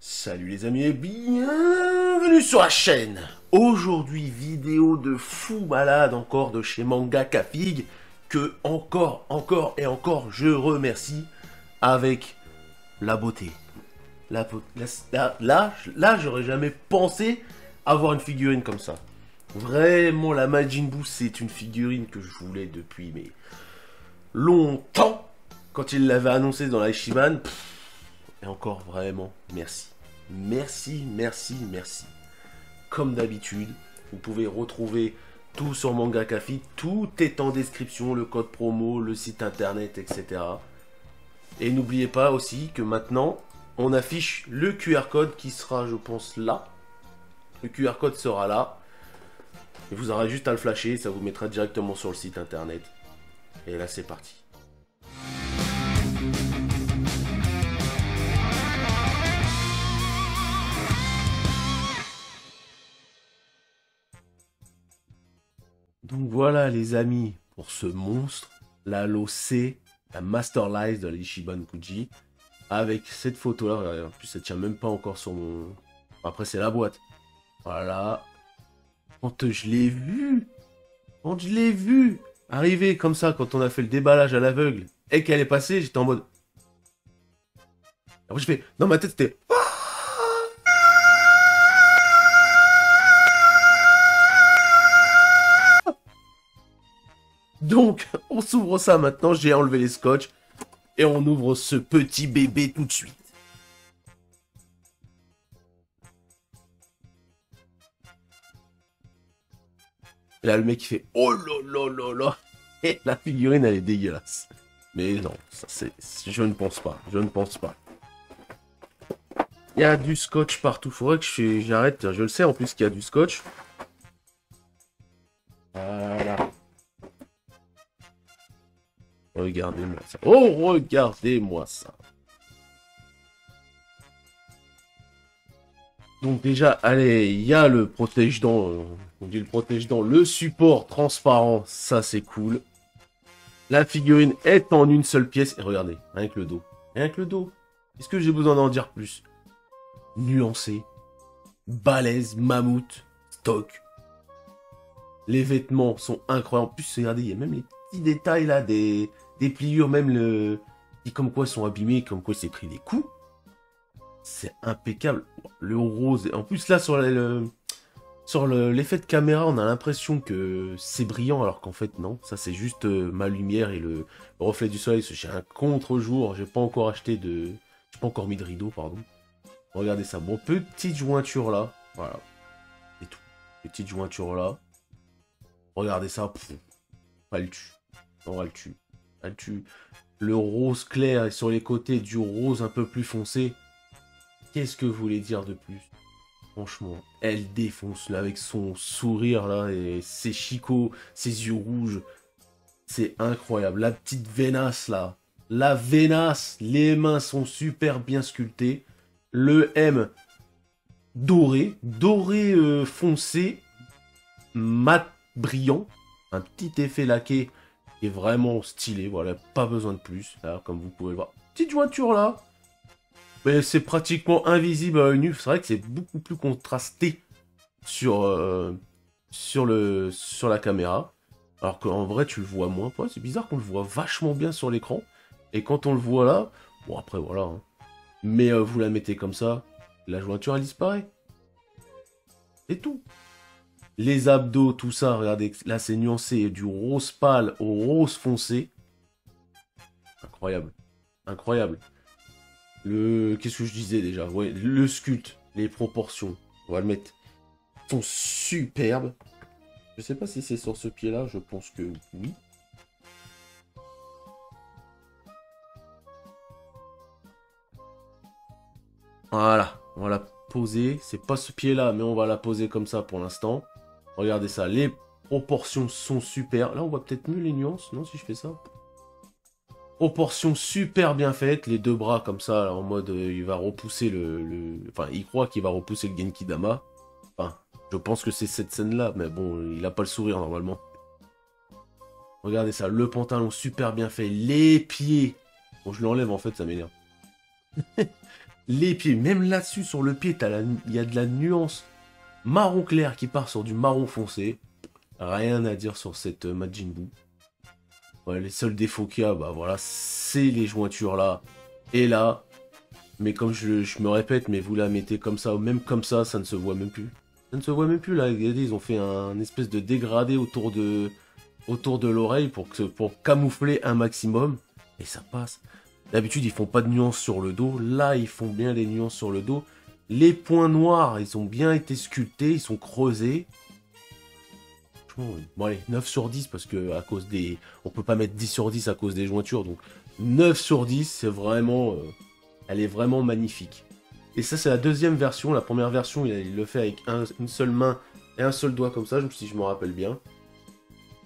Salut les amis et bienvenue sur la chaîne. Aujourd'hui, vidéo de fou malade encore de chez Mangaka Fig que encore je remercie avec la beauté. Là, j'aurais jamais pensé avoir une figurine comme ça. Vraiment, la Majin Buu, c'est une figurine que je voulais depuis mais longtemps. Quand il l'avait annoncé dans la Ichiban, et encore vraiment, merci. Merci. Comme d'habitude, vous pouvez retrouver tout sur Mangaka Fig. Tout est en description, le code promo, le site internet, etc. Et n'oubliez pas aussi que maintenant, on affiche le QR code qui sera, je pense, là. Le QR code sera là. Et vous aurez juste à le flasher, ça vous mettra directement sur le site internet. Et là, c'est parti. Donc voilà les amis, pour ce monstre, la Losé, la Master Life de l'Ichiban Kuji, avec cette photo là, en plus ça tient même pas encore sur mon... Après c'est la boîte. Voilà. Quand je l'ai vu arriver comme ça, quand on a fait le déballage à l'aveugle, et qu'elle est passée, j'étais en mode... Après je fais, dans ma tête c'était... Donc, on s'ouvre ça maintenant, j'ai enlevé les scotch, et on ouvre ce petit bébé tout de suite. Et là, le mec, il fait « Oh là !» Et la figurine, elle est dégueulasse. Mais non, ça c'est... Je ne pense pas. Il y a du scotch partout. Faudrait que j'arrête. Je le sais en plus qu'il y a du scotch. Voilà. Regardez-moi ça. Oh, regardez-moi ça. Donc déjà, allez, il y a le protège-dents. On dit le protège-dents. Le support transparent. Ça, c'est cool. La figurine est en une seule pièce. Et regardez, rien que le dos. Est-ce que j'ai besoin d'en dire plus? Nuancé. Balèze, mammouth, stock. Les vêtements sont incroyables. En plus, regardez, il y a même les petits détails là, des pliures, même le... Comme quoi ils sont abîmés, comme quoi il s'est pris des coups. C'est impeccable. Le rose. En plus, là, sur l'effet de caméra, on a l'impression que c'est brillant, alors qu'en fait, non. Ça, c'est juste ma lumière et le reflet du soleil. J'ai un contre-jour. J'ai pas encore acheté de... J'ai pas encore mis de rideau, pardon. Regardez ça. Bon, petite jointure là. Voilà. Et tout. Petite jointure là. Regardez ça. Pff, elle tue. Non, elle tue. Elle tue. Le rose clair et sur les côtés du rose un peu plus foncé. Qu'est-ce que vous voulez dire de plus? Franchement, elle défonce là avec son sourire là et ses chicots, ses yeux rouges. C'est incroyable. La petite venasse là. La venasse. Les mains sont super bien sculptées. Le M doré. Doré foncé. Mat brillant. Un petit effet laqué qui est vraiment stylé. Voilà, pas besoin de plus. Là, comme vous pouvez le voir. Petite jointure là. Mais c'est pratiquement invisible à l'œil nu. C'est vrai que c'est beaucoup plus contrasté sur la caméra. Alors qu'en vrai, tu le vois moins. Ouais, c'est bizarre qu'on le voit vachement bien sur l'écran. Et quand on le voit là, bon après voilà. Hein. Mais vous la mettez comme ça, la jointure elle disparaît. C'est tout. Les abdos, tout ça, regardez, là c'est nuancé du rose pâle au rose foncé. Incroyable. Incroyable. Qu'est-ce que je disais déjà? Ouais, le sculpte, les proportions, on va le mettre, sont superbes. Je sais pas si c'est sur ce pied-là, je pense que oui. Voilà, on va la poser. C'est pas ce pied-là, mais on va la poser comme ça pour l'instant. Regardez ça, les proportions sont super. Là, on voit peut-être mieux les nuances, non, si je fais ça? Proportions super bien faites, les deux bras comme ça, là, en mode il va repousser Enfin, il croit qu'il va repousser le Genki Dama. Enfin, je pense que c'est cette scène-là, mais bon, il a pas le sourire normalement. Regardez ça, le pantalon super bien fait, les pieds. Bon, je l'enlève en fait, ça m'énerve. Les pieds, même là-dessus, sur le pied, il y a de la nuance marron clair qui part sur du marron foncé. Rien à dire sur cette Majin Buu. Ouais, les seuls défauts qu'il y a, bah voilà, c'est les jointures là et là. Mais comme je me répète, mais vous la mettez comme ça, ou même comme ça ne se voit même plus. Ça ne se voit même plus là. Regardez, ils ont fait un espèce de dégradé autour de l'oreille pour camoufler un maximum. Et ça passe. D'habitude, ils font pas de nuances sur le dos. Là, ils font bien les nuances sur le dos. Les points noirs, ils ont bien été sculptés, ils sont creusés. Bon allez, 9 sur 10 parce que à cause des... On peut pas mettre 10 sur 10 à cause des jointures. Donc 9 sur 10, c'est vraiment... elle est vraiment magnifique. Et ça, c'est la deuxième version. La première version, il le fait avec une seule main et un seul doigt comme ça, si je me rappelle bien.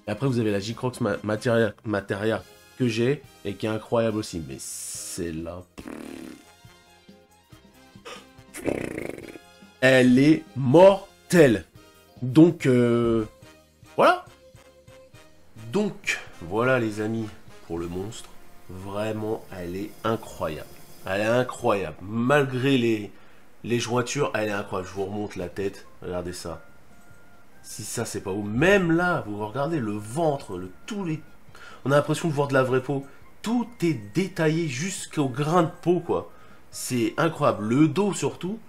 Et après, vous avez la J-Crocs Materia que j'ai et qui est incroyable aussi. Mais celle-là... Elle est mortelle. Donc, voilà. Donc, voilà les amis, pour le monstre. Vraiment, elle est incroyable. Elle est incroyable. Malgré les jointures, elle est incroyable. Je vous remonte la tête. Regardez ça. Si ça, c'est pas beau. Même là, vous regardez le ventre, on a l'impression de voir de la vraie peau. Tout est détaillé jusqu'au grain de peau, quoi. C'est incroyable. Le dos, surtout.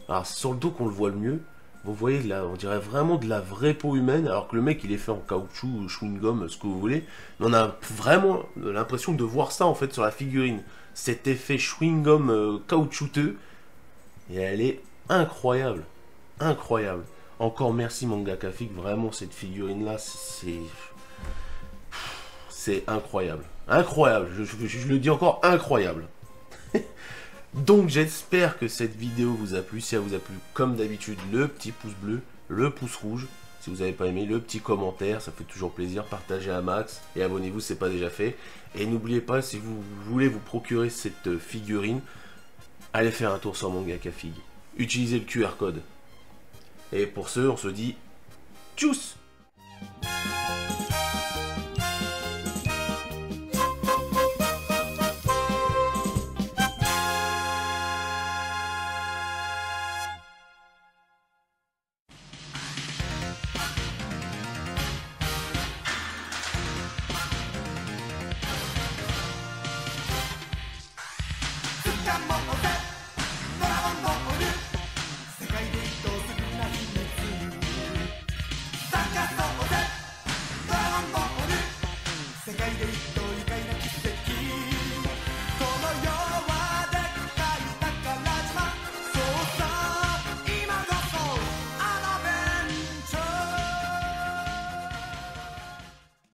Alors, c'est sur le dos qu'on le voit le mieux. Vous voyez, là, on dirait vraiment de la vraie peau humaine, alors que le mec, il est fait en caoutchouc, chewing-gum, ce que vous voulez. Mais on a vraiment l'impression de voir ça, en fait, sur la figurine. Cet effet chewing-gum caoutchouteux. Et elle est incroyable. Incroyable. Encore merci, Mangaka Fig. Vraiment, cette figurine-là, c'est incroyable. Incroyable. Je le dis encore, incroyable. Donc j'espère que cette vidéo vous a plu. Si elle vous a plu, comme d'habitude, le petit pouce bleu, le pouce rouge. Si vous n'avez pas aimé, le petit commentaire, ça fait toujours plaisir. Partagez à max et abonnez-vous si ce n'est pas déjà fait. Et n'oubliez pas, si vous voulez vous procurer cette figurine, allez faire un tour sur Mangaka Fig. Utilisez le QR code. Et pour ce, on se dit tchuss!